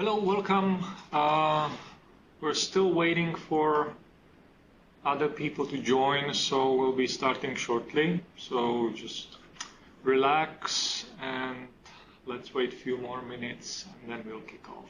Hello, welcome. We're still waiting for other people to join, so we'll be starting shortly. So just relax and let's wait a few more minutes and then we'll kick off.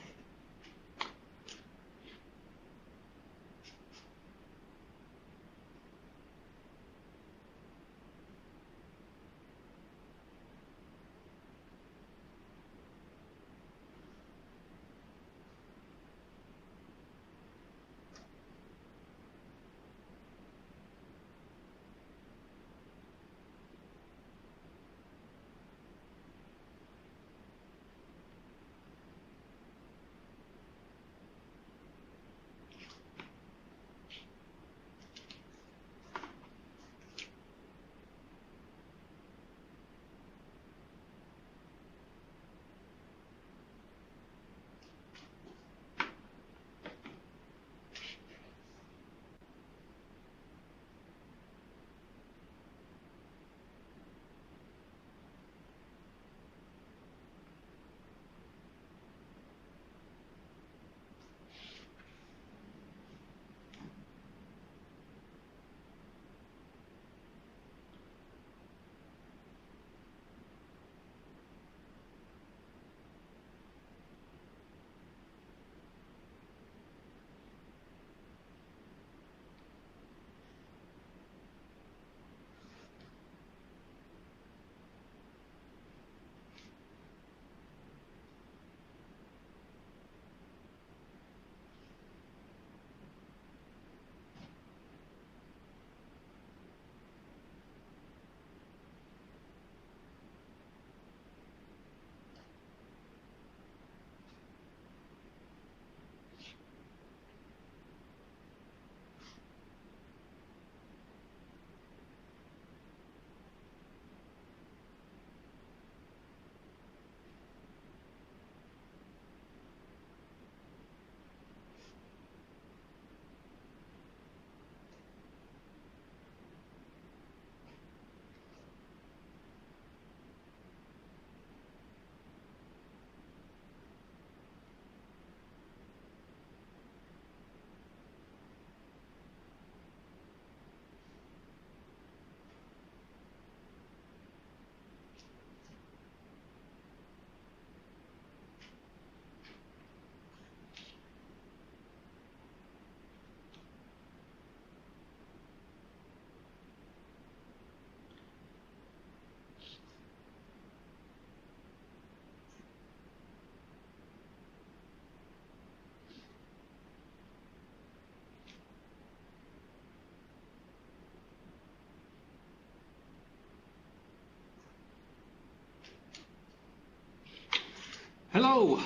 Hello,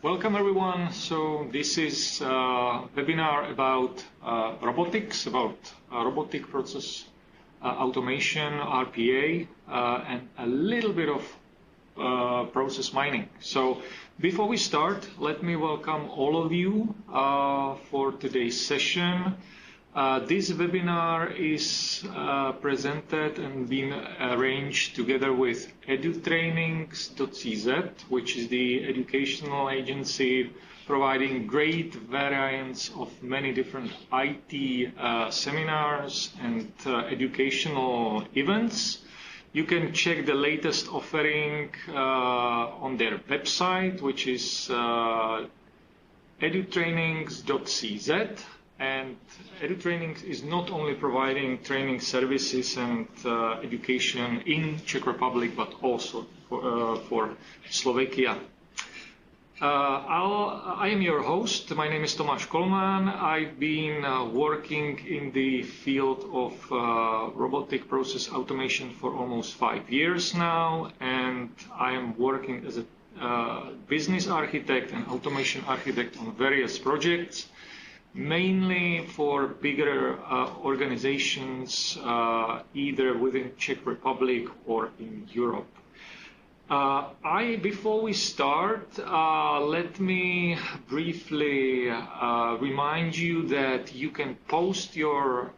welcome everyone. So this is a webinar about robotics, about robotic process automation, RPA, and a little bit of process mining. So before we start, let me welcome all of you for today's session. This webinar is presented and been arranged together with edutrainings.cz, which is the educational agency providing great variants of many different IT seminars and educational events. You can check the latest offering on their website, which is edutrainings.cz. And EduTrainings is not only providing training services and education in Czech Republic, but also for Slovakia. I am your host. My name is Tomáš Kolman. I've been working in the field of robotic process automation for almost 5 years now, and I am working as a business architect and automation architect on various projects, mainly for bigger organizations, either within Czech Republic or in Europe. Before we start, let me briefly remind you that you can post your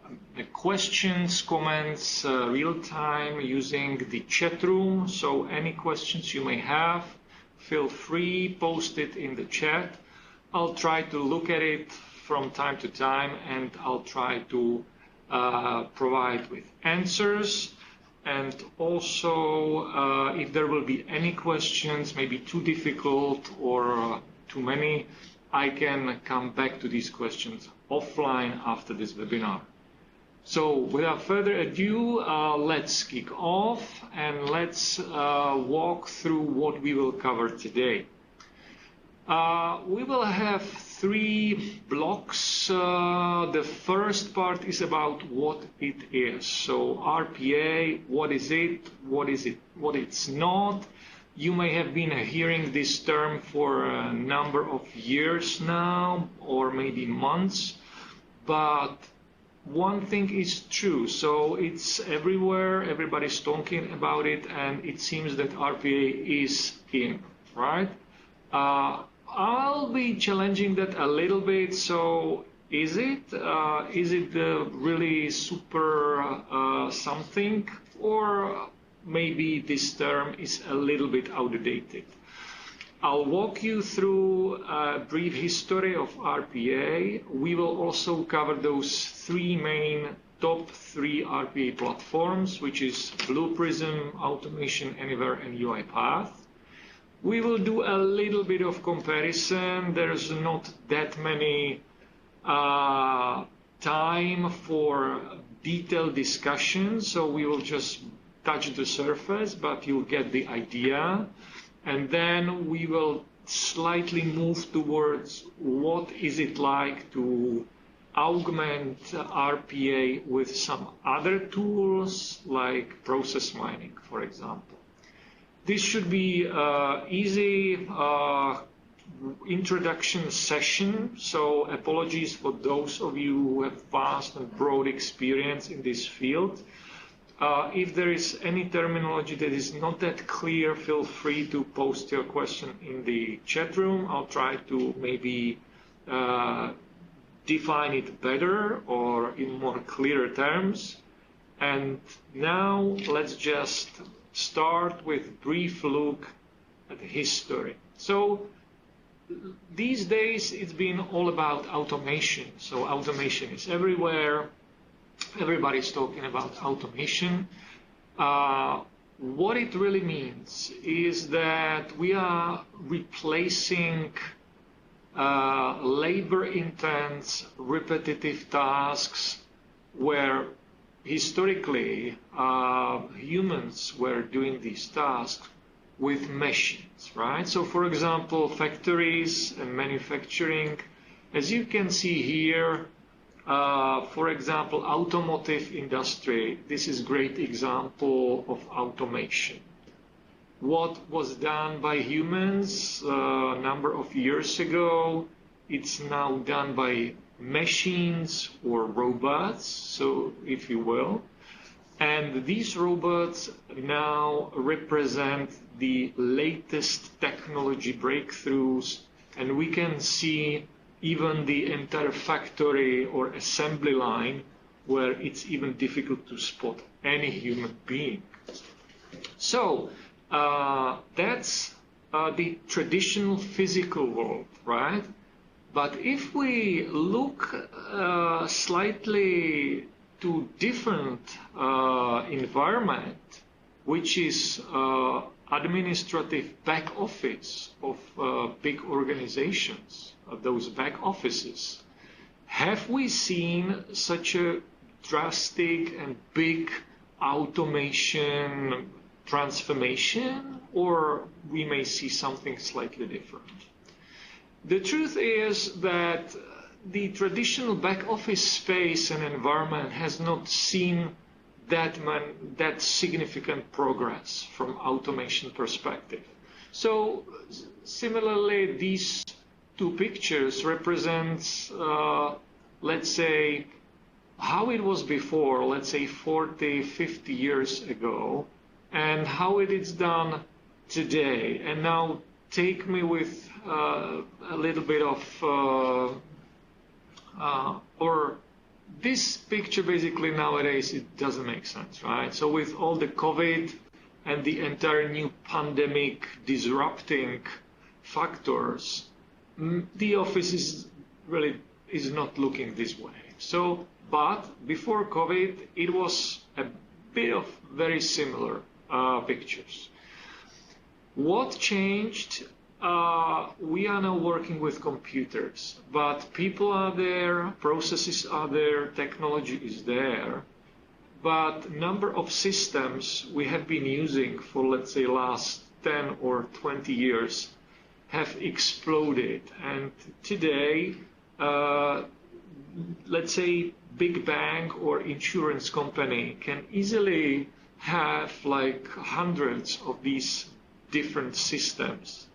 questions, comments real time using the chat room. So any questions you may have, feel free, post it in the chat. I'll try to look at it from time to time, and I'll try to provide with answers. And also, if there will be any questions, maybe too difficult or too many, I can come back to these questions offline after this webinar. So without further ado, let's kick off and let's walk through what we will cover today. We will have 3 blocks. The first part is about what it is. So RPA, what is it, what it's not. You may have been hearing this term for a number of years now, or maybe months, but one thing is true. So it's everywhere, everybody's talking about it, and it seems that RPA is in, right? I'll be challenging that a little bit. So is it really super something, or maybe this term is a little bit outdated? I'll walk you through a brief history of RPA. We will also cover those 3 main top 3 RPA platforms, which is Blue Prism, Automation Anywhere, and UiPath. We will do a little bit of comparison. There's not that many time for detailed discussion, so we will just touch the surface, but you'll get the idea. And then we will slightly move towards what is it like to augment RPA with some other tools like process mining, for example. This should be an easy introduction session, so apologies for those of you who have vast and broad experience in this field. If there is any terminology that is not that clear, feel free to post your question in the chat room. I'll try to maybe define it better or in more clearer terms. And now let's just start with a brief look at the history. So these days it's been all about automation. So automation is everywhere. Everybody's talking about automation. What it really means is that we are replacing labor-intense, repetitive tasks where historically humans were doing these tasks with machines, right? So for example, factories and manufacturing, as you can see here, for example, automotive industry, this is a great example of automation. What was done by humans a number of years ago, it's now done by machines or robots, so if you will. And these robots now represent the latest technology breakthroughs, and we can see even the entire factory or assembly line where it's even difficult to spot any human being. So that's the traditional physical world, right? But if we look slightly to different environment, which is administrative back office of big organizations, those back offices, have we seen such a drastic and big automation transformation, or we may see something slightly different? The truth is that the traditional back office space and environment has not seen that significant progress from automation perspective. So similarly, these 2 pictures represents, let's say, how it was before, let's say 40, 50 years ago, and how it is done today. And now take me with a little bit of, or this picture basically nowadays, it doesn't make sense, right? So with all the COVID and the entire new pandemic disrupting factors, the office is not looking this way. So, but before COVID, it was a bit of very similar pictures. What changed? We are now working with computers, but people are there, processes are there, technology is there, but number of systems we have been using for, let's say, last 10 or 20 years have exploded. And today, let's say, big bank or insurance company can easily have like hundreds of these different systems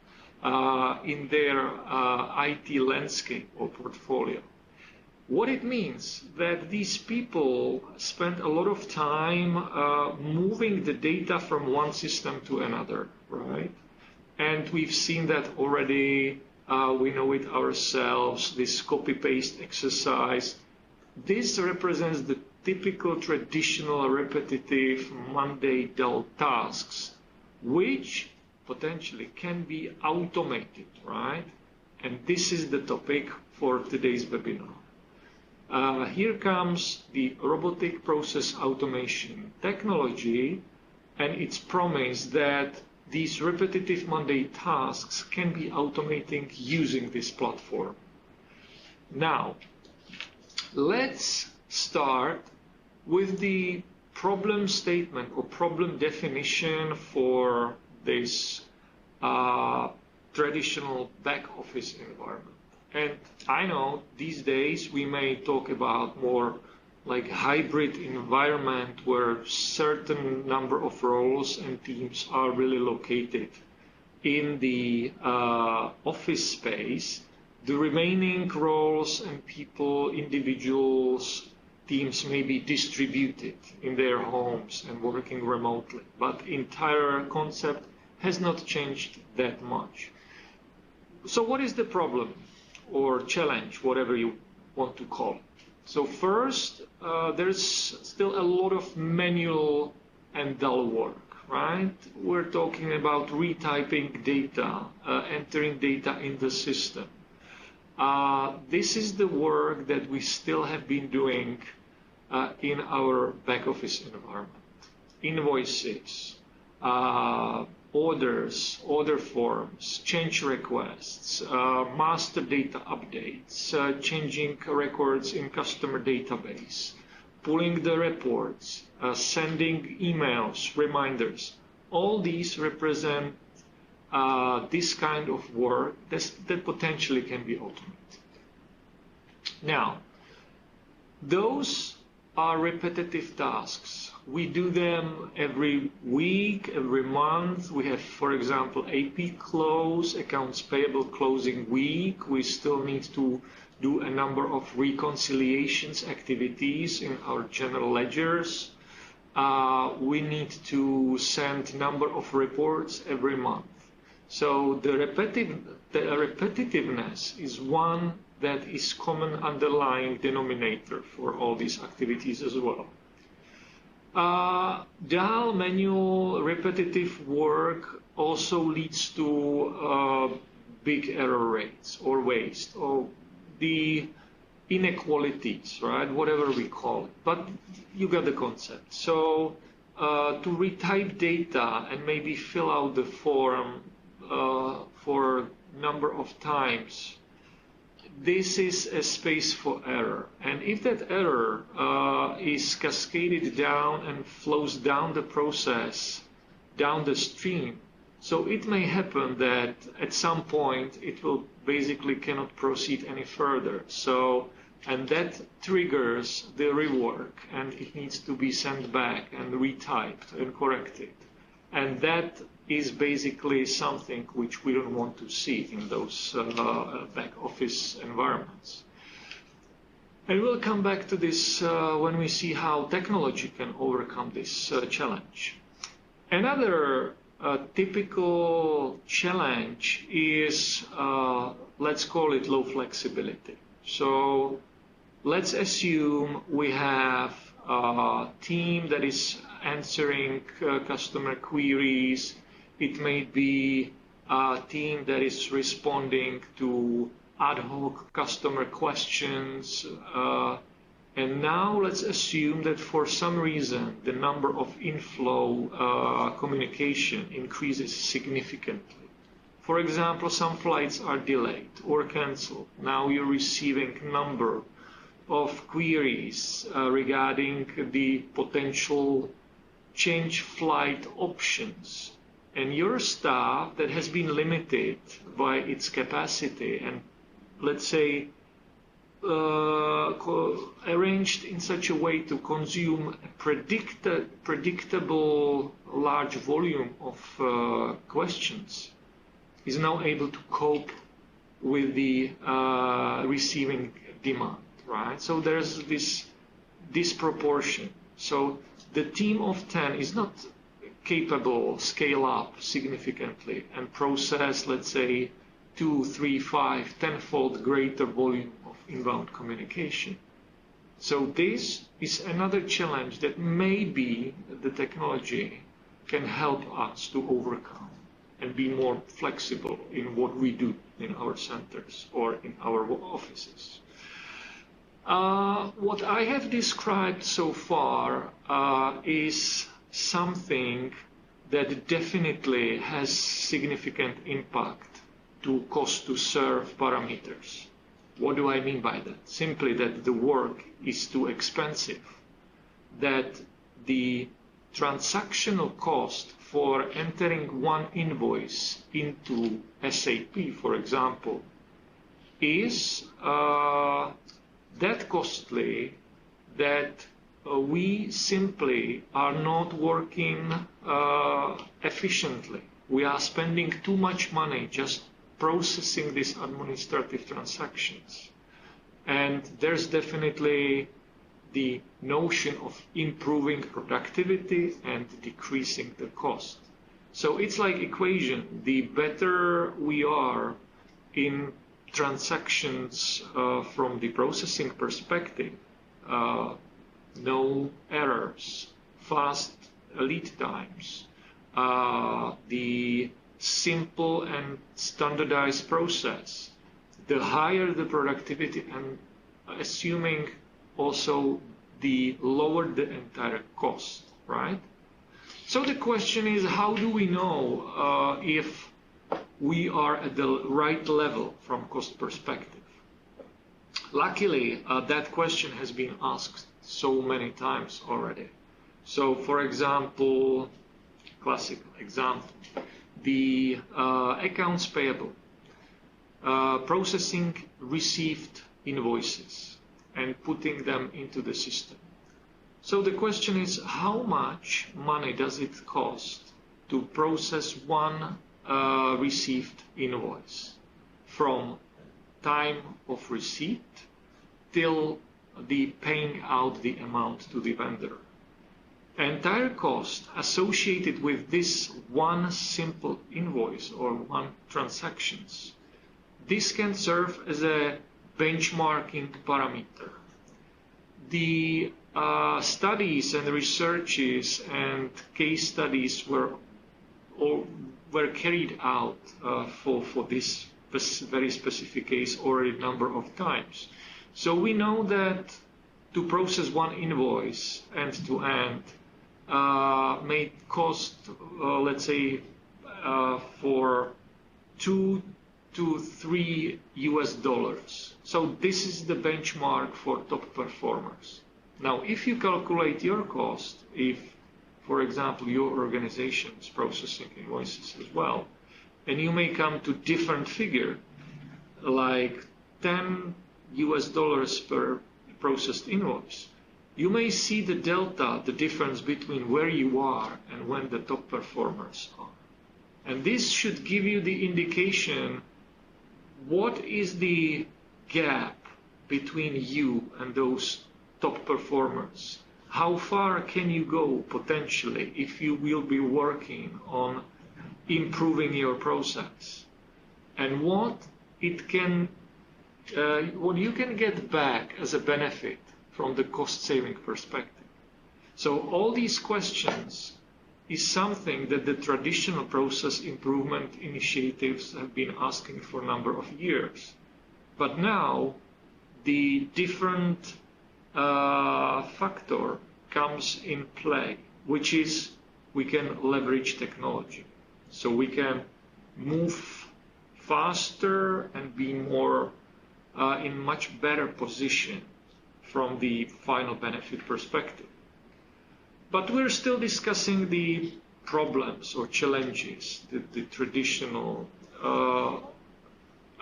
in their IT landscape or portfolio. What it means that these people spend a lot of time moving the data from one system to another, right? And we've seen that already. We know it ourselves, this copy-paste exercise. This represents the typical traditional repetitive Monday dull tasks, which potentially can be automated, right? And this is the topic for today's webinar. Here comes the robotic process automation technology and its promise that these repetitive Monday tasks can be automating using this platform. Now, let's start with the problem statement or problem definition for this traditional back office environment. And I know these days we may talk about more like hybrid environment where certain number of roles and teams are really located in the office space. The remaining roles and people, individuals, teams may be distributed in their homes and working remotely, but entire concept has not changed that much. So what is the problem or challenge, whatever you want to call it? So first, there's still a lot of manual and dull work, right? We're talking about retyping data, entering data in the system. This is the work that we still have been doing in our back office environment. Invoices, orders, order forms, change requests, master data updates, changing records in customer database, pulling the reports, sending emails, reminders. All these represent this kind of work that potentially can be automated. Now, those are repetitive tasks. We do them every week, every month. We have, for example, AP close, accounts payable closing week. We still need to do a number of reconciliations activities in our general ledgers. We need to send number of reports every month. So the repetitiveness is one that is common underlying denominator for all these activities as well. Dull, manual, repetitive work also leads to big error rates or waste or the inequalities, right? Whatever we call it. But you got the concept. So to retype data and maybe fill out the form for a number of times, this is a space for error. And if that error is cascaded down and flows down the process, down the stream, so it may happen that at some point it will basically cannot proceed any further. So, and that triggers the rework and it needs to be sent back and retyped and corrected. And that is basically something which we don't want to see in those back office environments. And we'll come back to this when we see how technology can overcome this challenge. Another typical challenge is, let's call it low flexibility. So let's assume we have team that is answering customer queries. It may be a team that is responding to ad hoc customer questions. And now let's assume that for some reason the number of inflow communication increases significantly. For example, some flights are delayed or canceled. Now you're receiving a number of queries regarding the potential change flight options. And your staff that has been limited by its capacity and, let's say, arranged in such a way to consume a predictable large volume of questions is now able to cope with the receiving demand, right? So there's this disproportion. So the team of 10 is not capable scale up significantly and process, let's say, 2, 3, 5, 10-fold greater volume of inbound communication. So this is another challenge that maybe the technology can help us to overcome and be more flexible in what we do in our centers or in our offices. What I have described so far is something that definitely has significant impact to cost to serve parameters. What do I mean by that? Simply that the work is too expensive, that the transactional cost for entering one invoice into SAP, for example, is that costly that we simply are not working efficiently. We are spending too much money just processing these administrative transactions. And there's definitely the notion of improving productivity and decreasing the cost. So it's like equation. The better we are in transactions from the processing perspective, no errors, fast lead times, the simple and standardized process, the higher the productivity, and assuming also the lower the entire cost, right? So the question is, how do we know if we are at the right level from cost perspective? Luckily, that question has been asked so many times already. So, for example, classic example, the accounts payable, processing received invoices and putting them into the system. So the question is, how much money does it cost to process one received invoice from time of receipt till the paying out the amount to the vendor? Entire cost associated with this one simple invoice or one transactions, this can serve as a benchmarking parameter. The studies and researches and case studies were carried out for this very specific case already a number of times. So we know that to process one invoice end to end may cost, let's say, for $2 to $3 US. So this is the benchmark for top performers. Now, if you calculate your cost, if, for example, your organization is processing invoices as well, and you may come to different figure, like $10 US per processed invoice, you may see the delta, the difference between where you are and when the top performers are. And this should give you the indication what is the gap between you and those top performers. How far can you go potentially if you will be working on improving your process, and what you can get back as a benefit from the cost-saving perspective. So all these questions is something that the traditional process improvement initiatives have been asking for a number of years. But now the different factor comes in play, which is we can leverage technology. So we can move faster and be more in much better position from the final benefit perspective. But we're still discussing the problems or challenges that the traditional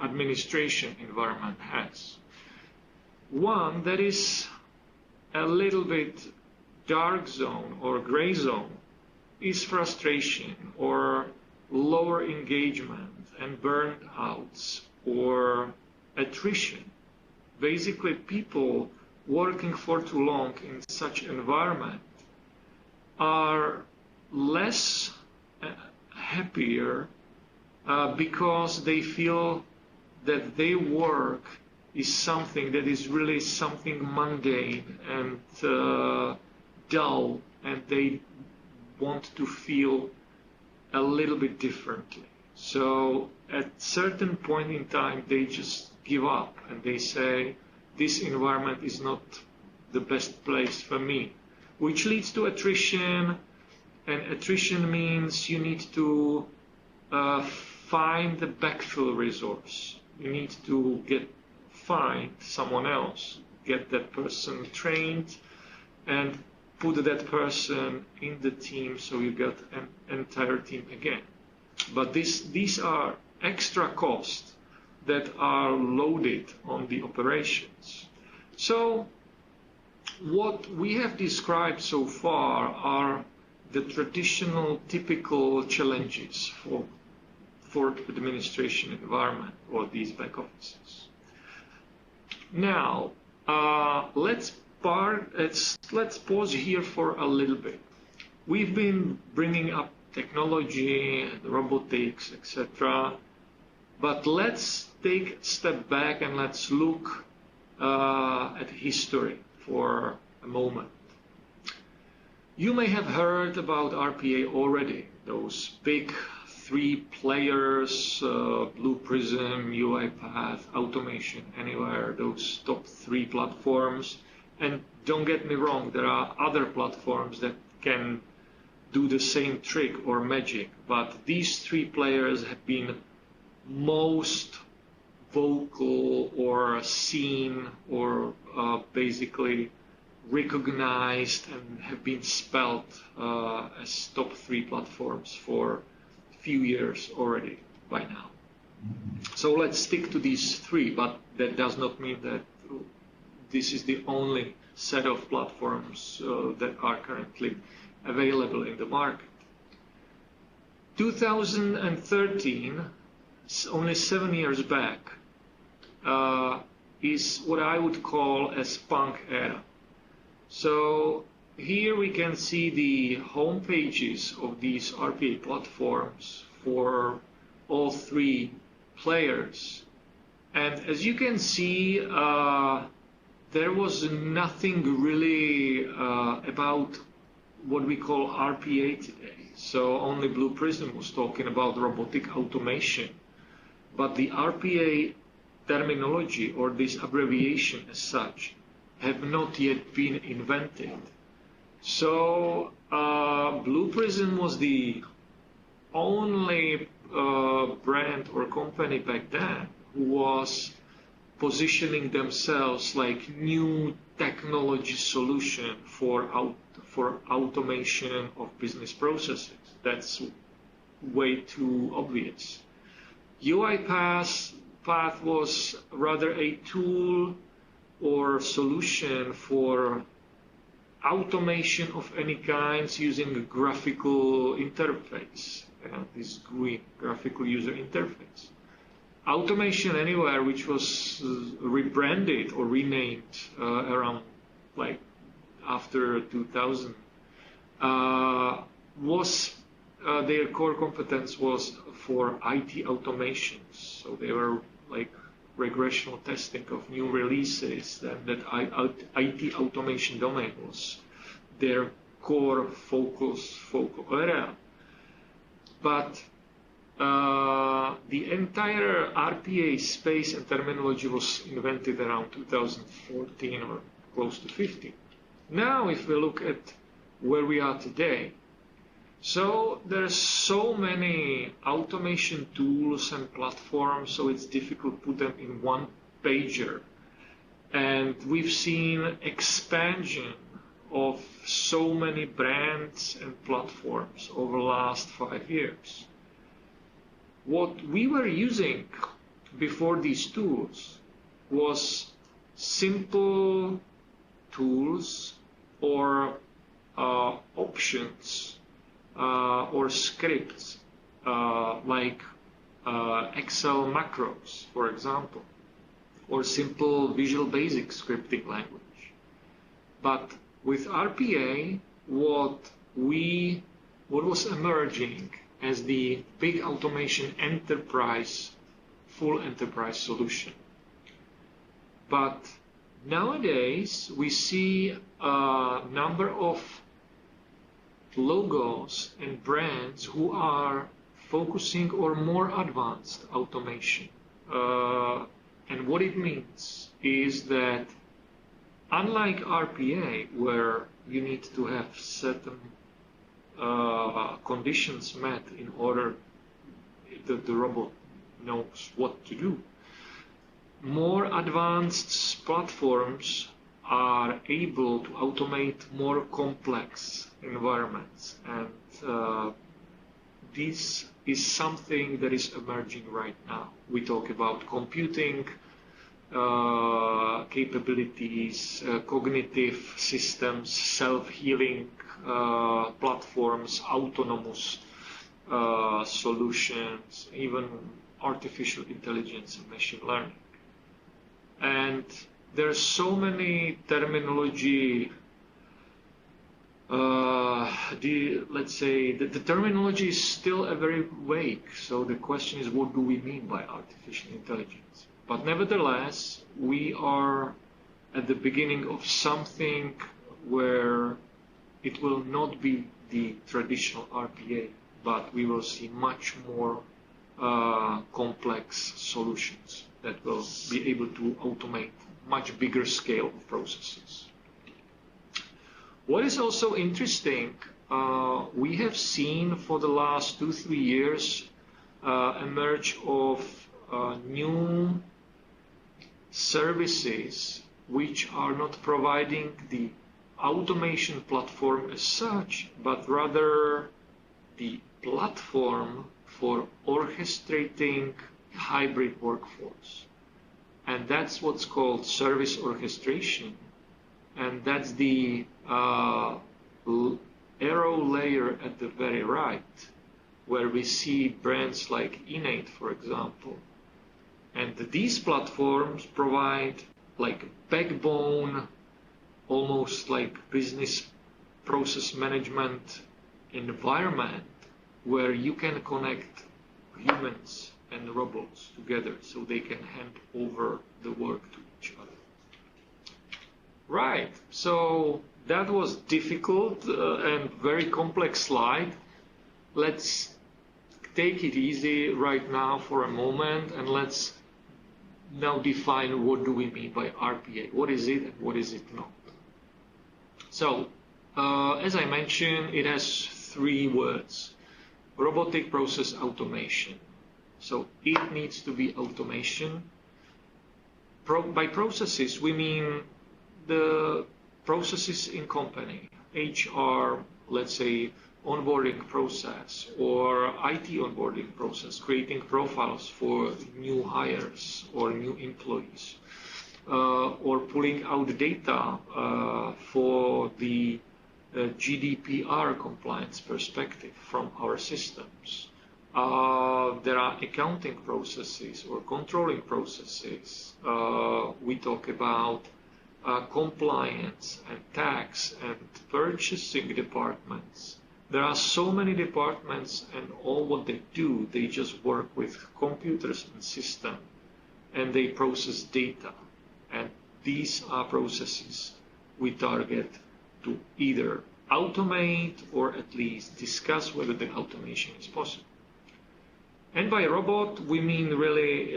administration environment has. One that is a little bit dark zone or gray zone is frustration or lower engagement and burnouts or attrition. Basically, people working for too long in such environment are less happier because they feel that their work is something that is really something mundane and dull, and they want to feel a little bit differently. So at certain point in time, they just give up and they say, this environment is not the best place for me, which leads to attrition. And attrition means you need to find the backfill resource. You need to find someone else, get that person trained, and put that person in the team so you get an entire team again. But these are extra costs that are loaded on the operations. So what we have described so far are the traditional typical challenges for administration environment or these back offices. Now, let's pause here for a little bit. We've been bringing up technology, robotics, etc. But let's take a step back and let's look at history for a moment. You may have heard about RPA already, those big 3 players, Blue Prism, UiPath, Automation Anywhere, those top 3 platforms. And don't get me wrong, there are other platforms that can do the same trick or magic, but these 3 players have been most vocal or seen or basically recognized and have been spelled as top 3 platforms for a few years already by now. So let's stick to these 3, but that does not mean that this is the only set of platforms that are currently available in the market. 2013, only 7 years back, is what I would call a spunk era. So here we can see the home pages of these RPA platforms for all 3 players. And as you can see, there was nothing really about what we call RPA today. So only Blue Prism was talking about robotic automation. But the RPA terminology or this abbreviation as such have not yet been invented. So Blue Prism was the only brand or company back then who was positioning themselves like new technology solution for automation of business processes. That's way too obvious. UiPath was rather a tool or solution for automation of any kinds using a graphical interface, this GUI, graphical user interface. Automation Anywhere, which was rebranded or renamed around like after 2000, was their core competence was for IT automations. So they were like regressional testing of new releases. That IT automation domain was their core focal area. But the entire RPA space and terminology was invented around 2014 or close to 15. Now, if we look at where we are today, so there's so many automation tools and platforms, so it's difficult to put them in one pager. And we've seen expansion of so many brands and platforms over the last 5 years. What we were using before these tools was simple tools or options or scripts like Excel macros, for example, or simple Visual Basic scripting language. But with RPA, what was emerging as the big automation enterprise, full enterprise solution. But nowadays, we see a number of logos and brands who are focusing on more advanced automation. And what it means is that unlike RPA, where you need to have certain conditions met in order that the robot knows what to do, more advanced platforms are able to automate more complex environments, and this is something that is emerging right now. We talk about computing capabilities, cognitive systems, self-healing platforms, autonomous solutions, even artificial intelligence and machine learning. And there's so many terminology. Let's say that the terminology is still a very vague. So the question is, what do we mean by artificial intelligence? But nevertheless, we are at the beginning of something where it will not be the traditional RPA, but we will see much more complex solutions that will be able to automate much bigger scale of processes. What is also interesting, we have seen for the last 2-3 years emerge of new services which are not providing the automation platform as such, but rather the platform for orchestrating hybrid workforce. And that's what's called service orchestration. And that's the arrow layer at the very right, where we see brands like Innate, for example. And these platforms provide like a backbone, almost like business process management environment, where you can connect humans and robots together so they can hand over the work to each other. Right, so that was difficult and very complex slide. Let's take it easy right now for a moment, and let's now define what do we mean by RPA. What is it and what is it not? So, as I mentioned, it has 3 words. Robotic process automation. So it needs to be automation. By processes, we mean the processes in company, HR, let's say, onboarding process, or IT onboarding process, creating profiles for new hires or new employees, or pulling out data for the GDPR compliance perspective from our systems. There are accounting processes or controlling processes. We talk about compliance and tax and purchasing departments. There are so many departments, and all what they do, they just work with computers and systems, and they process data. And these are processes we target to either automate or at least discuss whether the automation is possible. And by robot, we mean really,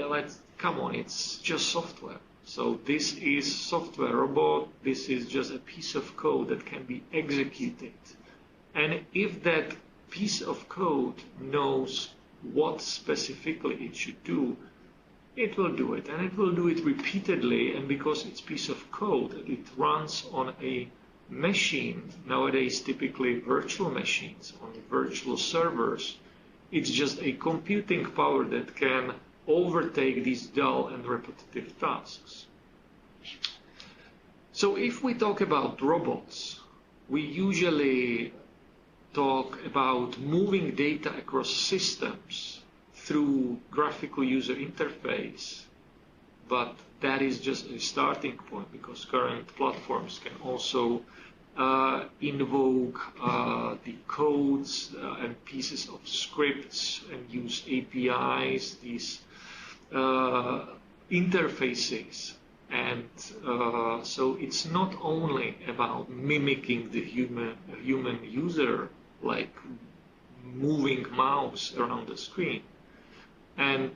come on, it's just software. So this is software robot. This is just a piece of code that can be executed. And if that piece of code knows what specifically it should do, it will do it. And it will do it repeatedly. And because it's a piece of code, it runs on a machine, nowadays typically virtual machines, on virtual servers. It's just a computing power that can overtake these dull and repetitive tasks. So if we talk about robots, we usually talk about moving data across systems through graphical user interface, but that is just a starting point because current platforms can also invoke the codes and pieces of scripts and use APIs, these interfaces. And so it's not only about mimicking the human user, like moving mouse around the screen. And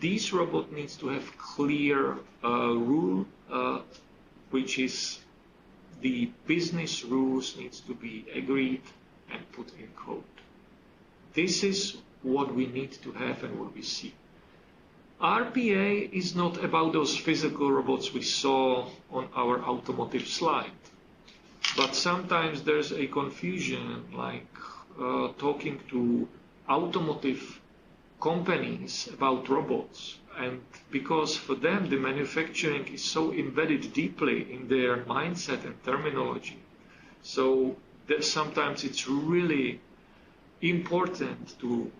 this robot needs to have clear rule, which is the business rules needs to be agreed and put in code. This is what we need to have and what we see. RPA is not about those physical robots we saw on our automotive slide, but sometimes there's a confusion, like talking to automotive companies about robots, and because for them the manufacturing is so embedded deeply in their mindset and terminology, so that sometimes it's really important to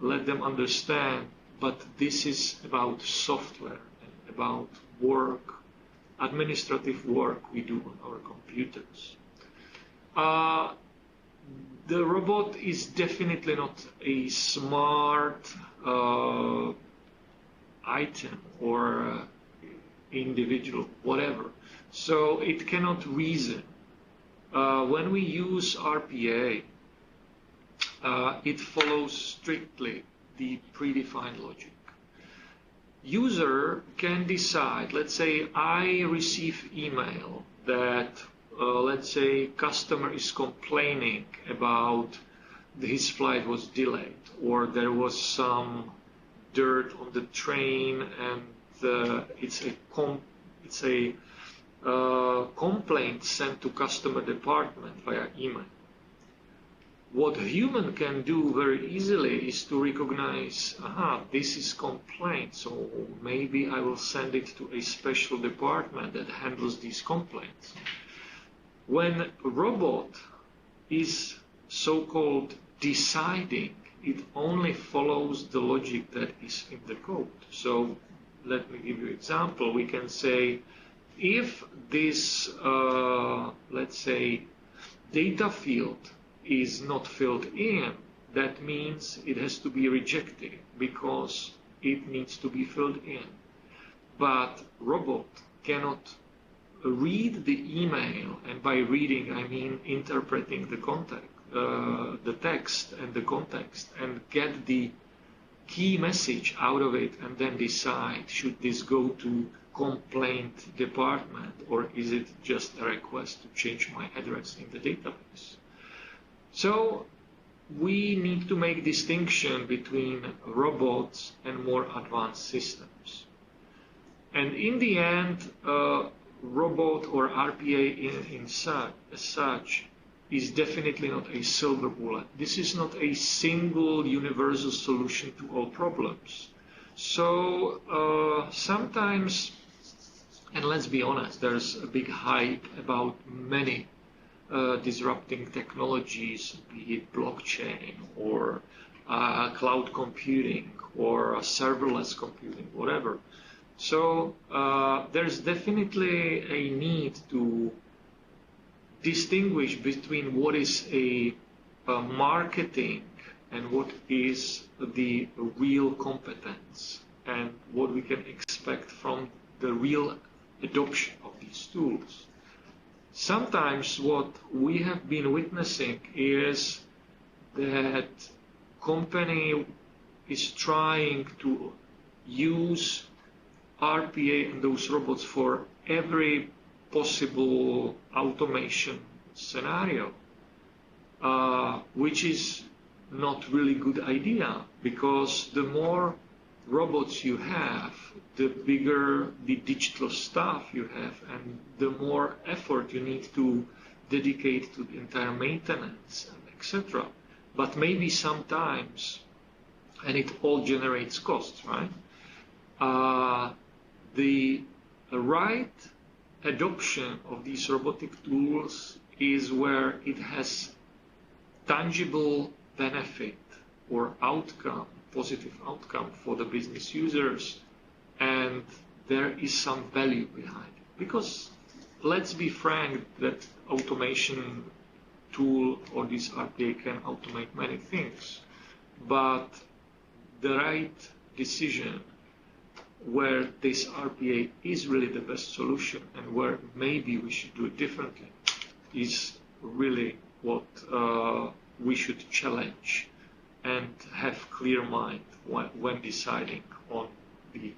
let them understand. But this is about software and about work, administrative work we do on our computers. The robot is definitely not a smart item or individual, whatever. So it cannot reason. When we use RPA, it follows strictly the predefined logic. User can decide, let's say I receive email that, let's say customer is complaining about his flight was delayed, or there was some dirt on the train, and it's a complaint sent to customer department via email. What a human can do very easily is to recognize, this is complaint, so maybe I will send it to a special department that handles these complaints. When a robot is so-called deciding, it only follows the logic that is in the code. So let me give you an example. We can say, if this, let's say, data field is not filled in, that means it has to be rejected because it needs to be filled in. But robot cannot read the email, and by reading I mean interpreting the text and the context, and get the key message out of it, and then decide, should this go to complaint department, or is it just a request to change my address in the database? So we need to make distinction between robots and more advanced systems. And in the end, robot or RPA as such is definitely not a silver bullet. This is not a single universal solution to all problems. So sometimes, and let's be honest, there's a big hype about many disrupting technologies, be it blockchain or cloud computing or serverless computing, whatever. So there's definitely a need to distinguish between what is a marketing and what is the real competence, and what we can expect from the real adoption of these tools. sometimes what we have been witnessing is that company is trying to use RPA and those robots for every possible automation scenario, which is not really good idea, because the more robots you have, the bigger the digital staff you have, and the more effort you need to dedicate to the entire maintenance, etc. But maybe sometimes, and it all generates costs, right? The right adoption of these robotic tools is where it has tangible benefit or outcome, positive outcome for the business users, and there is some value behind it. Because let's be frank, that automation tool or this RPA can automate many things, but the right decision where this RPA is really the best solution and where maybe we should do it differently is really what we should challenge and have clear mind when deciding on the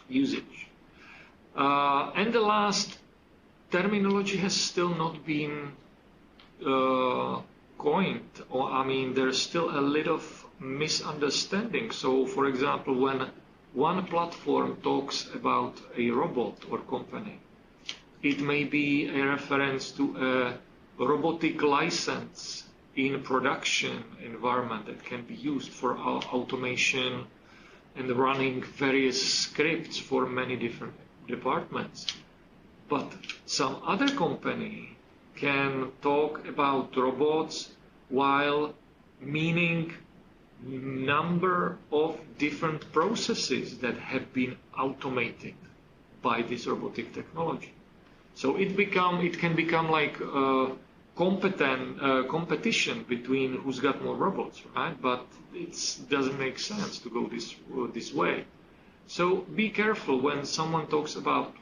usage. And the last, terminology has still not been coined, or I mean, there's still a lot of misunderstanding. So, for example, when one platform talks about a robot or company, it may be a reference to a robotic license in production environment that can be used for automation and running various scripts for many different departments. But some other company can talk about robots while meaning number of different processes that have been automated by this robotic technology. So it can become like a competition between who's got more robots, right? But it doesn't make sense to go this way. So be careful when someone talks about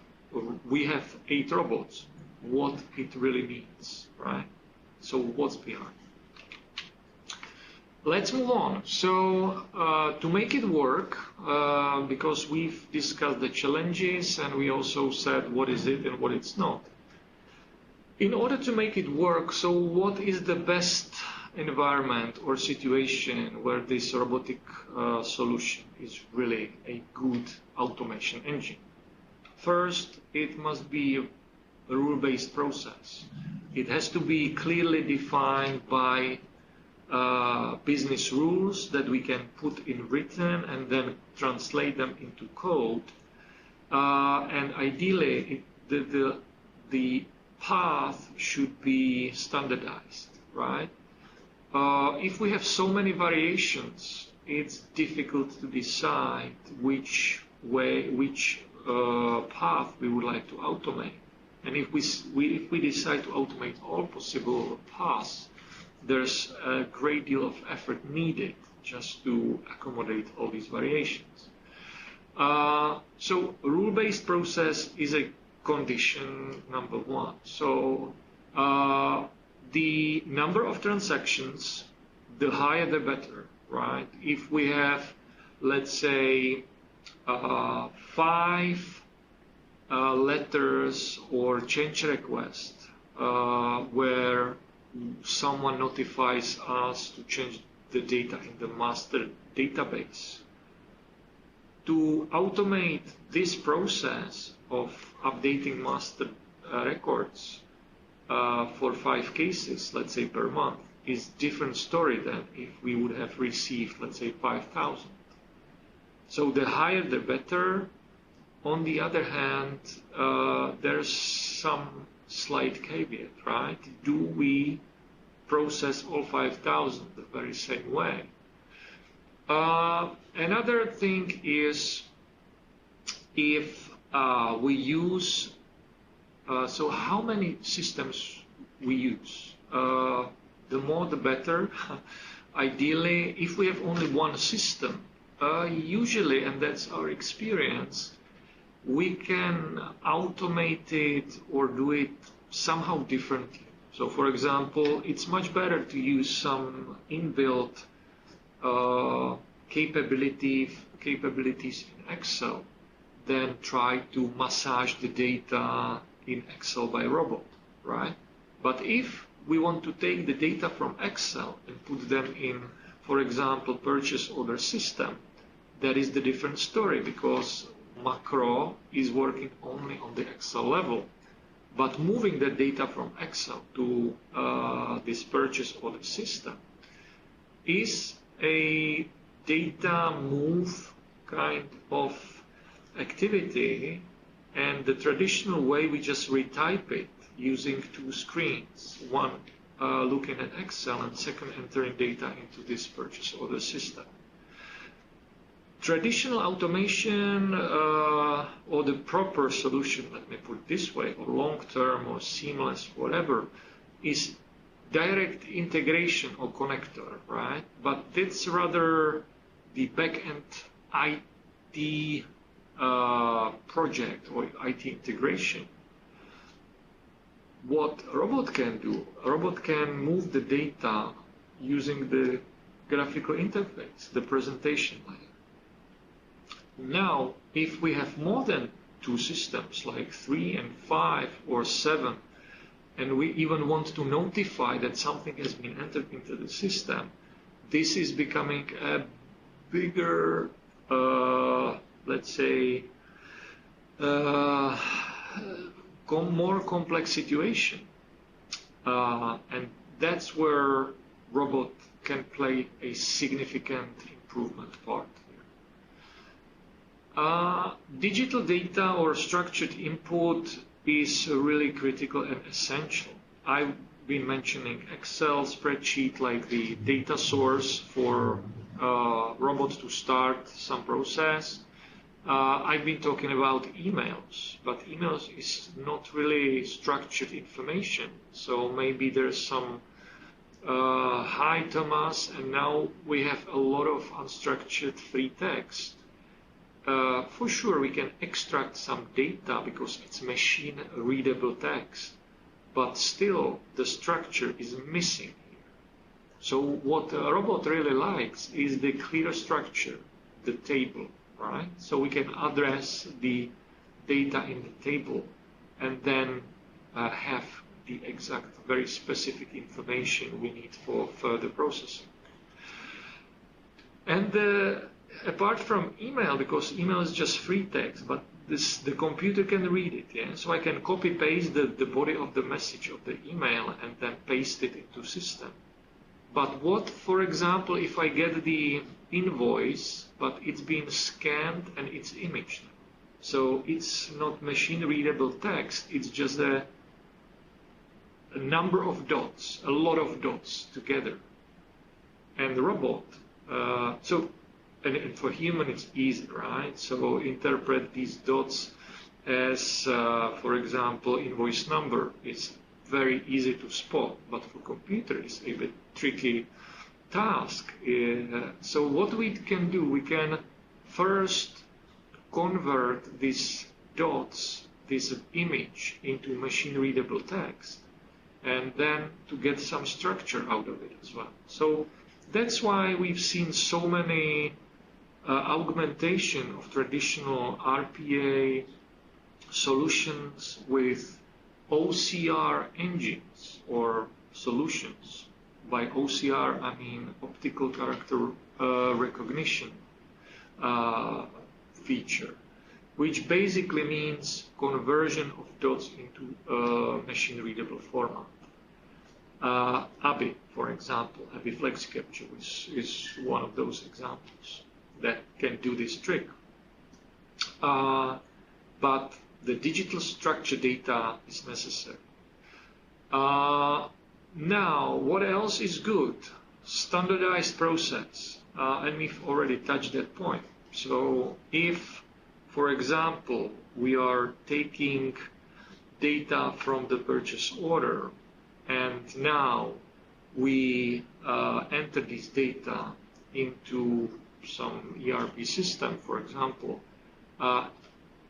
we have 8 robots, what it really means, right? So what's behind? Let's move on. So to make it work, because we've discussed the challenges and we also said what is it and what it's not. In order to make it work, so what is the best environment or situation where this robotic solution is really a good automation engine? First, it must be a rule-based process. It has to be clearly defined by business rules that we can put in written and then translate them into code. And ideally, the path should be standardized, right? If we have so many variations, it's difficult to decide which path we would like to automate. And if we decide to automate all possible paths, there's a great deal of effort needed just to accommodate all these variations. So rule-based process is a condition number one. So the number of transactions, the higher the better, right? If we have, let's say, 5 letters or change requests where someone notifies us to change the data in the master database. To automate this process of updating master records for 5 cases, let's say per month, is different story than if we would have received, let's say, 5,000. So the higher the better. On the other hand, there's some slight caveat, right? Do we process all 5,000 the very same way? Another thing is if we use, so how many systems we use? The more the better. Ideally, if we have only one system, usually, and that's our experience, we can automate it or do it somehow differently. So for example, it's much better to use some inbuilt capabilities in Excel than try to massage the data in Excel by robot, right? But if we want to take the data from Excel and put them in, for example, purchase order system, that is the different story, because macro is working only on the Excel level. But moving the data from Excel to this purchase order system is a data move kind of activity, and the traditional way we just retype it using two screens, one looking at Excel and second entering data into this purchase order system. Traditional automation or the proper solution, let me put it this way, or long-term or seamless, whatever, is direct integration or connector, right? But that's rather the back-end IT project or IT integration. What a robot can do, a robot can move the data using the graphical interface, the presentation layer. Now, if we have more than two systems, like 3 and 5 or 7, and we even want to notify that something has been entered into the system, this is becoming a bigger, let's say, more complex situation. And that's where robot can play a significant improvement part. Digital data or structured input is really critical and essential. I've been mentioning Excel spreadsheet like the data source for robots to start some process. I've been talking about emails, but emails is not really structured information. So maybe there's some hi Thomas, and now we have a lot of unstructured free text. For sure, we can extract some data because it's machine readable text, but still the structure is missing here. So what a robot really likes is the clear structure, the table, right? So we can address the data in the table and then have the exact, very specific information we need for further processing. And apart from email, because email is just free text, but the computer can read it, yeah? So I can copy paste the body of the message of the email and then paste it into system. But what, for example, if I get the invoice, but it's been scanned and it's imaged? So it's not machine readable text, it's just a number of dots, a lot of dots together. And the robot, and for human it's easy, right? So interpret these dots as, for example, invoice number. It's very easy to spot, but for computer it's a bit tricky task. So what we can do, we can first convert these dots, this image, into machine readable text, and then to get some structure out of it as well. So that's why we've seen so many augmentation of traditional RPA solutions with OCR engines or solutions. By OCR, I mean optical character recognition feature, which basically means conversion of dots into machine readable format. ABI, for example, ABI Flex Capture is one of those examples that can do this trick. But the digital structure data is necessary. Now, what else is good? Standardized process, and we've already touched that point. So if, for example, we are taking data from the purchase order, and now we enter this data into some ERP system, for example,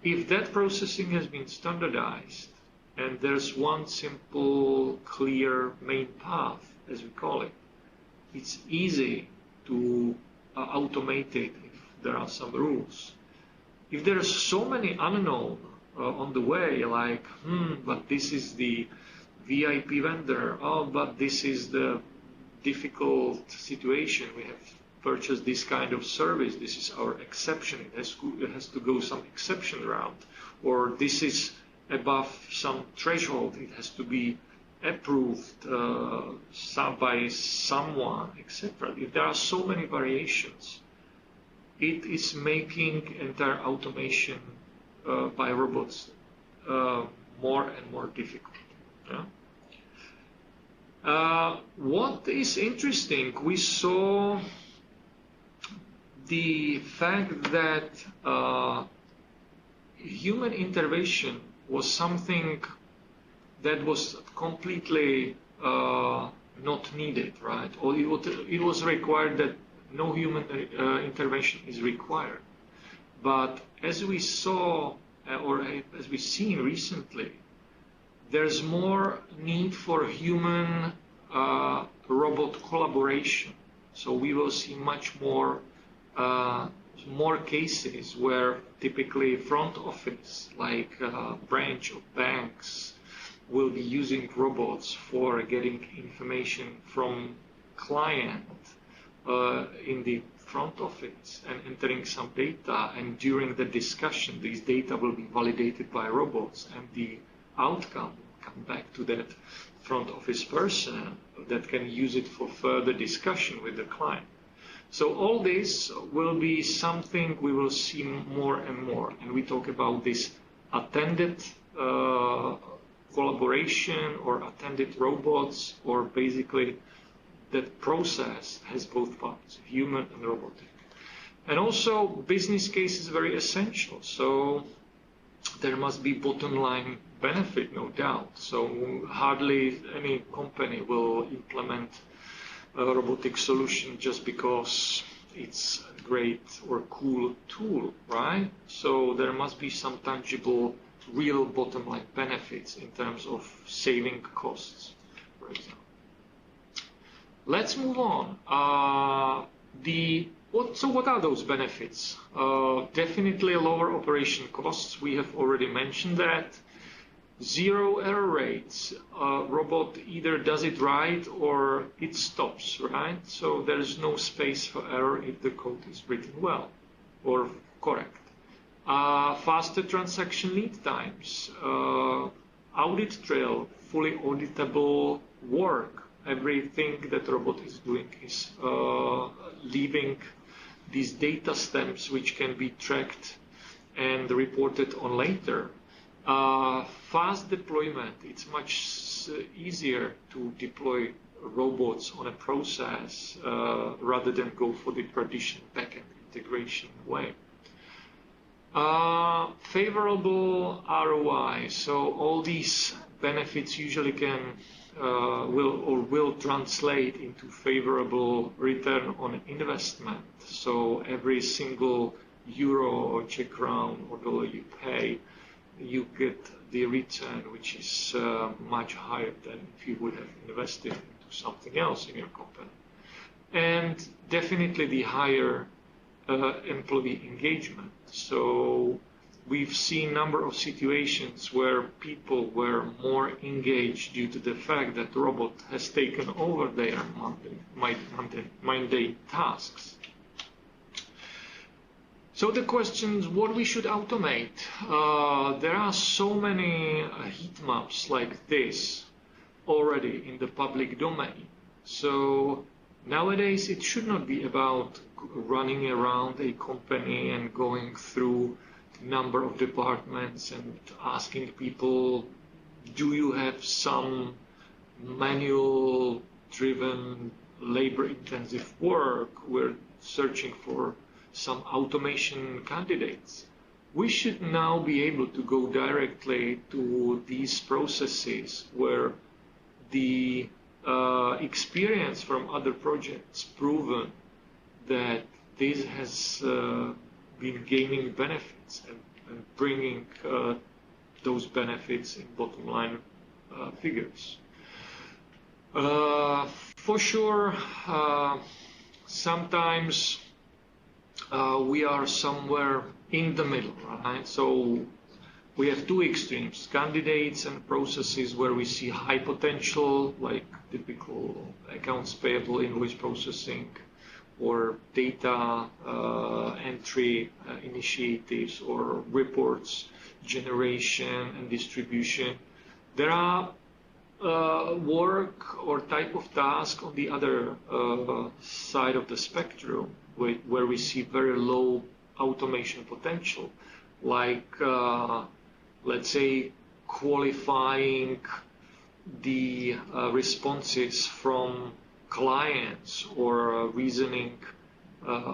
if that processing has been standardized, And there's one simple, clear main path, as we call it. It's easy to automate it if there are some rules. If there are so many unknown on the way, like, but this is the VIP vendor, oh, but this is the difficult situation, we have purchased this kind of service, this is our exception, it has to go some exception route, or this is above some threshold, it has to be approved by someone, etc. If there are so many variations, it is making entire automation by robots more and more difficult. Yeah? What is interesting, we saw the fact that human intervention was something that was completely not needed, right? Or it was required that no human intervention is required. But as we saw, or as we've seen recently, there's more need for human robot collaboration. So we will see much more cases where typically front office, like branch of banks, will be using robots for getting information from client in the front office and entering some data, and during the discussion these data will be validated by robots, and the outcome will come back to that front office person that can use it for further discussion with the client. So all this will be something we will see more and more, and we talk about this attended collaboration or attended robots, or basically that process has both parts, human and robotic. And also business case is very essential, so there must be bottom line benefit, no doubt. So hardly any company will implement a robotic solution just because it's a great or cool tool, right? So there must be some tangible, real bottom line benefits in terms of saving costs, for example. Let's move on. So what are those benefits? Definitely lower operation costs. We have already mentioned that. Zero error rates. Robot either does it right or it stops, right? So there is no space for error if the code is written well or correct. Faster transaction lead times. Audit trail, fully auditable work. Everything that robot is doing is leaving these data stamps which can be tracked and reported on later. Fast deployment. It's much easier to deploy robots on a process rather than go for the traditional backend integration way. Favorable ROI. So all these benefits usually can will translate into favorable return on investment. So every single euro or Czech crown or dollar you pay, you get the return which is much higher than if you would have invested into something else in your company. And definitely the higher employee engagement. So we've seen a number of situations where people were more engaged due to the fact that the robot has taken over their mundane tasks. So the questions, what we should automate? There are so many heat maps like this already in the public domain. So nowadays it should not be about running around a company and going through number of departments and asking people, do you have some manual driven labor intensive work? We're searching for some automation candidates. We should now be able to go directly to these processes where the experience from other projects proven that this has been gaining benefits and bringing those benefits in bottom line figures. For sure, sometimes we are somewhere in the middle, right? So we have two extremes, candidates and processes where we see high potential, like typical accounts payable, invoice processing, or data entry initiatives, or reports generation and distribution. There are work or type of task on the other side of the spectrum where we see very low automation potential, like let's say qualifying the responses from clients, or reasoning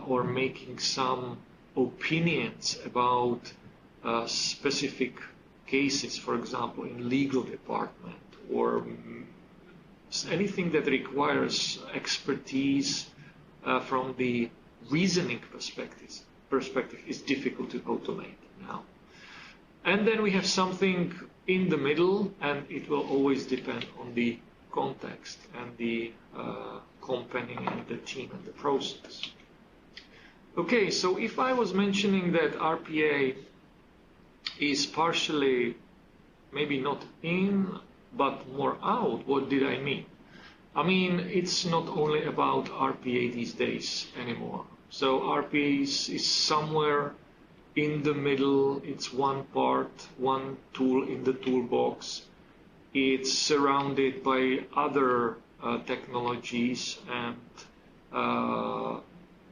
or making some opinions about specific cases, for example, in legal department, or anything that requires expertise from the reasoning perspective is difficult to automate now. And then we have something in the middle, and it will always depend on the context and the company and the team and the process. Okay, so if I was mentioning that RPA is partially maybe not in, but more out, what did I mean? I mean, it's not only about RPA these days anymore. So RPA is somewhere in the middle. It's one part, one tool in the toolbox. It's surrounded by other technologies and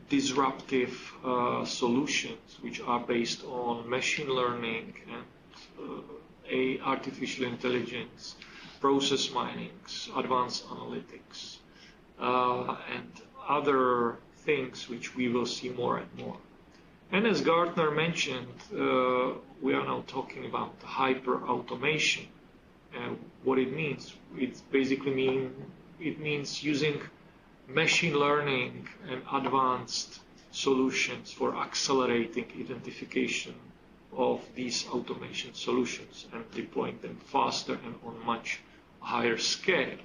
disruptive solutions, which are based on machine learning and artificial intelligence, process mining, advanced analytics, and other things which we will see more and more. And as Gartner mentioned, we are now talking about hyper-automation. And what it means, it means using machine learning and advanced solutions for accelerating identification of these automation solutions and deploying them faster and on much higher scale.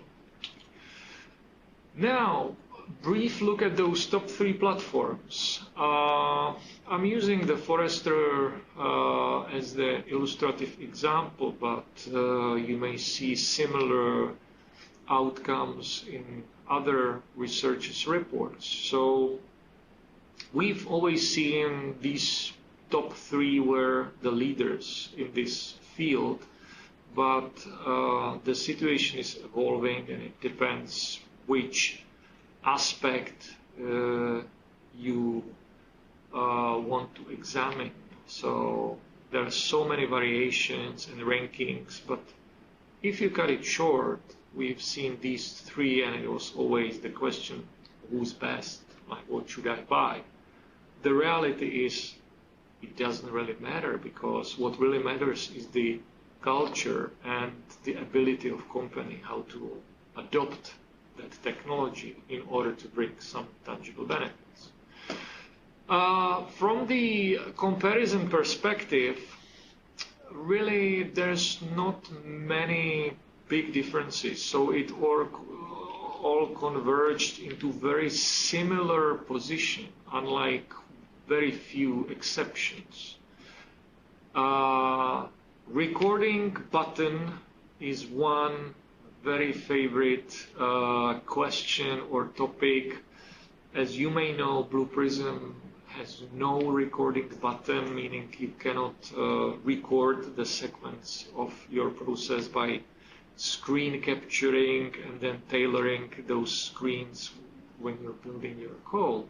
Now, brief look at those top 3 platforms. I'm using the Forrester as the illustrative example, but you may see similar outcomes in other researchers' reports. So we've always seen these top 3 were the leaders in this field, but the situation is evolving, and it depends which aspect you want to examine. So there are so many variations and rankings, but if you cut it short, we've seen these 3, and it was always the question, who's best? Like, what should I buy? The reality is, it doesn't really matter, because what really matters is the culture and the ability of company how to adopt that technology in order to bring some tangible benefits. From the comparison perspective, really there's not many big differences. So it all converged into very similar position, unlike very few exceptions. Recording button is one very favorite question or topic. As you may know, Blue Prism has no recording button, meaning you cannot record the sequence of your process by screen capturing and then tailoring those screens when you're building your code.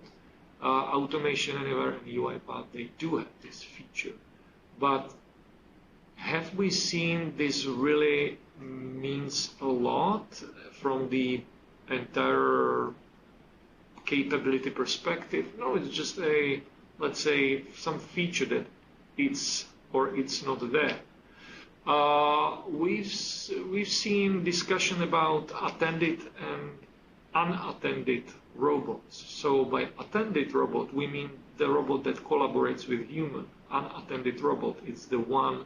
Automation Anywhere and UiPath, they do have this feature. But have we seen this really means a lot from the entire capability perspective? No, it's just let's say, some feature that it's not there. We've seen discussion about attended and unattended robots. So by attended robot, we mean the robot that collaborates with human. Unattended robot is the one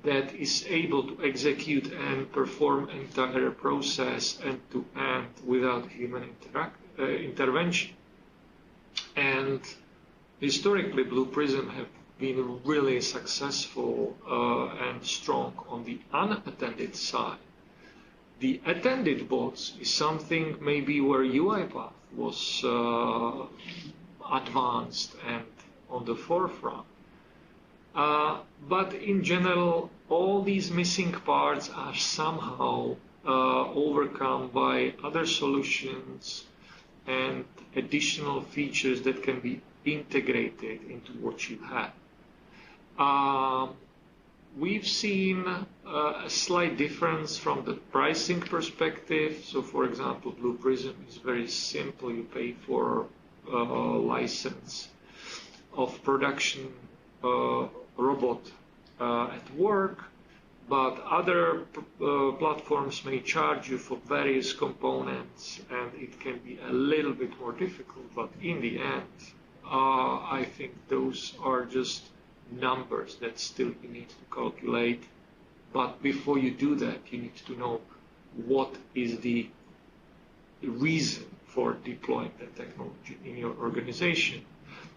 that is able to execute and perform entire process end to end without human intervention. And historically, Blue Prism have been really successful and strong on the unattended side. The attended bots is something maybe where UiPath was advanced and on the forefront. But in general, all these missing parts are somehow overcome by other solutions and additional features that can be integrated into what you have. We've seen a slight difference from the pricing perspective. So, for example, Blue Prism is very simple. You pay for a license of production robot at work, but other platforms may charge you for various components, and it can be a little bit more difficult. But in the end, I think those are just numbers that still you need to calculate. But before you do that, you need to know what is the reason for deploying that technology in your organization.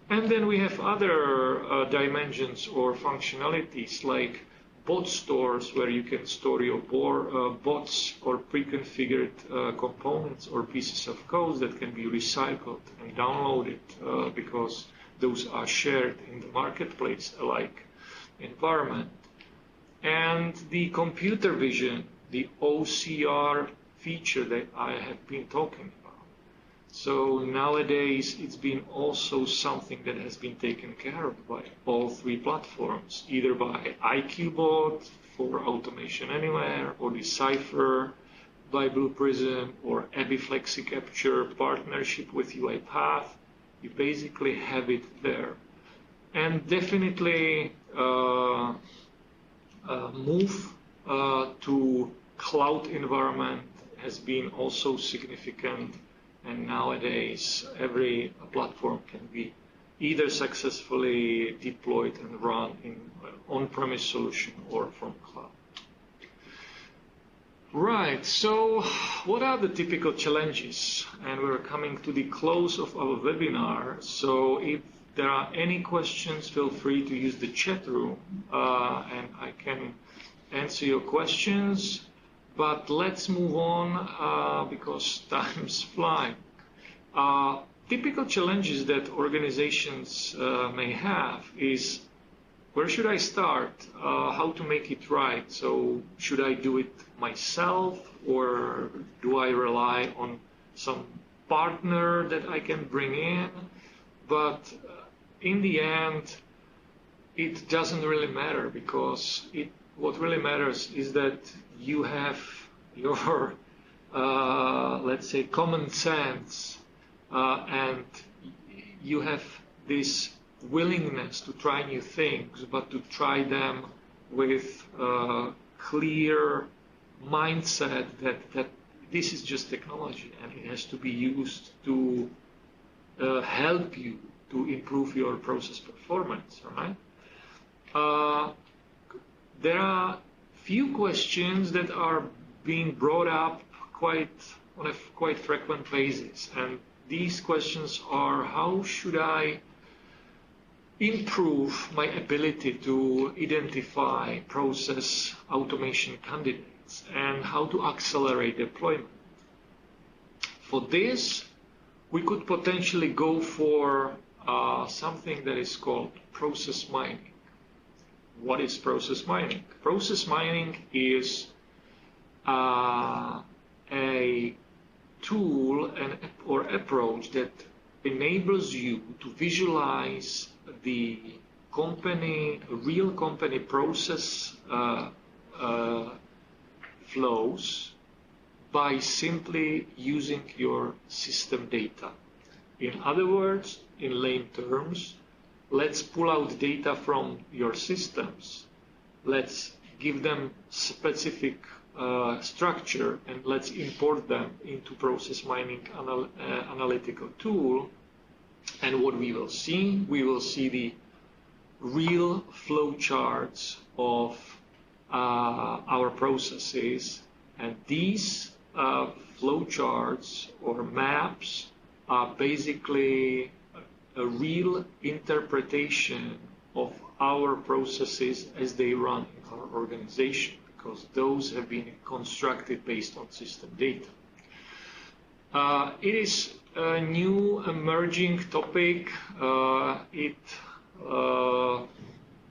And then we have other dimensions or functionalities like bot stores, where you can store your bots or pre-configured components or pieces of code that can be recycled and downloaded because those are shared in the marketplace alike environment. And the computer vision, the OCR feature that I have been talking about. So nowadays it's been also something that has been taken care of by all three platforms, either by IQBot for Automation Anywhere, or Decipher by Blue Prism, or Abby FlexiCapture partnership with UiPath. You basically have it there. And definitely move to cloud environment has been also significant. And nowadays, every platform can be either successfully deployed and run in on-premise solution or from cloud. Right, so what are the typical challenges? And we're coming to the close of our webinar. So if there are any questions, feel free to use the chat room and I can answer your questions. But let's move on because time's flying. Typical challenges that organizations may have is, where should I start? How to make it right? So should I do it myself, or do I rely on some partner that I can bring in? But in the end, it doesn't really matter, because what really matters is that you have your, let's say, common sense, and you have this willingness to try new things, but to try them with a clear mindset that this is just technology and it has to be used to help you to improve your process performance, right? There are few questions that are being brought up on a quite frequent basis, and these questions are: how should I improve my ability to identify process automation candidates, and how to accelerate deployment? For this, we could potentially go for something that is called process mining. What is process mining? Process mining is a tool or approach that enables you to visualize the real company process flows by simply using your system data. In other words, in lame terms, let's pull out data from your systems. Let's give them specific structure, and let's import them into process mining analytical tool. And what we will see the real flow charts of our processes, and these flowcharts or maps are basically a real interpretation of our processes as they run in our organization, because those have been constructed based on system data. It is a new emerging topic. It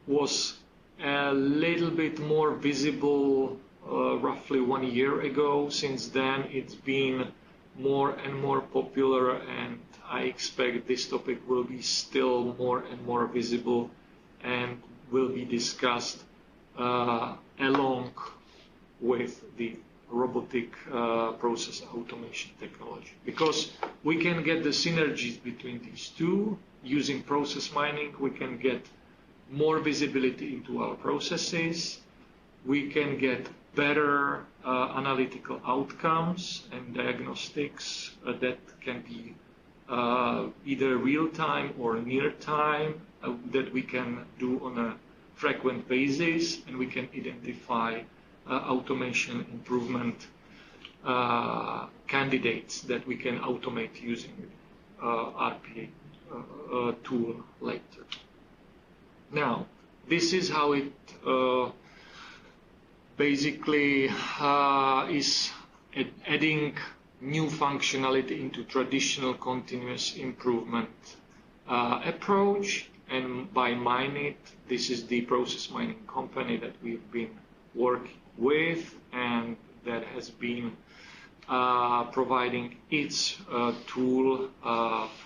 was a little bit more visible roughly 1 year ago. Since then, it's been more and more popular, and I expect this topic will be still more and more visible and will be discussed along with the robotic process automation technology, because we can get the synergies between these two. Using process mining, we can get more visibility into our processes. We can get better analytical outcomes and diagnostics that can be either real-time or near-time, that we can do on a frequent basis, and we can identify automation improvement candidates that we can automate using RPA tool later. Now, this is how it basically is adding new functionality into traditional continuous improvement approach. And by Mineit, this is the process mining company that we've been working with and that has been providing its tool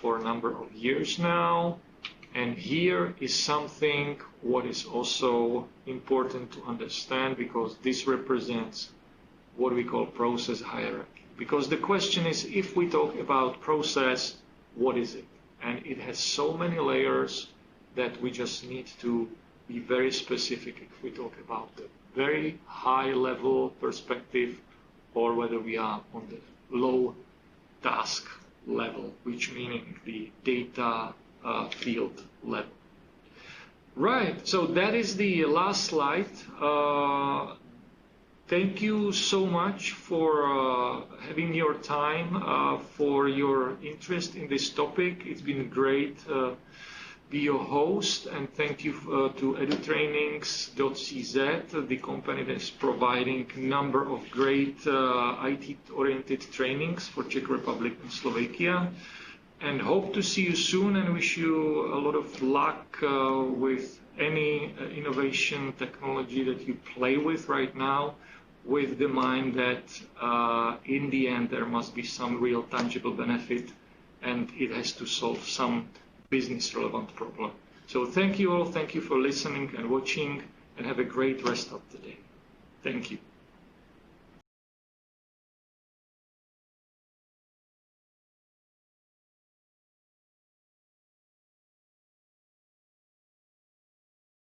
for a number of years now. And here is something what is also important to understand, because this represents what we call process hierarchy. Because the question is, if we talk about process, what is it? And it has so many layers that we just need to be very specific if we talk about the very high level perspective, or whether we are on the low task level, which meaning the data field level. Right, so that is the last slide. Thank you so much for having your time, for your interest in this topic. It's been great be your host, and thank you to edutrainings.cz, the company that is providing a number of great IT-oriented trainings for Czech Republic and Slovakia. And hope to see you soon, and wish you a lot of luck with any innovation technology that you play with right now, with the mind that in the end there must be some real tangible benefit, and it has to solve some business relevant problem. So thank you all, thank you for listening and watching, and have a great rest of the day. Thank you.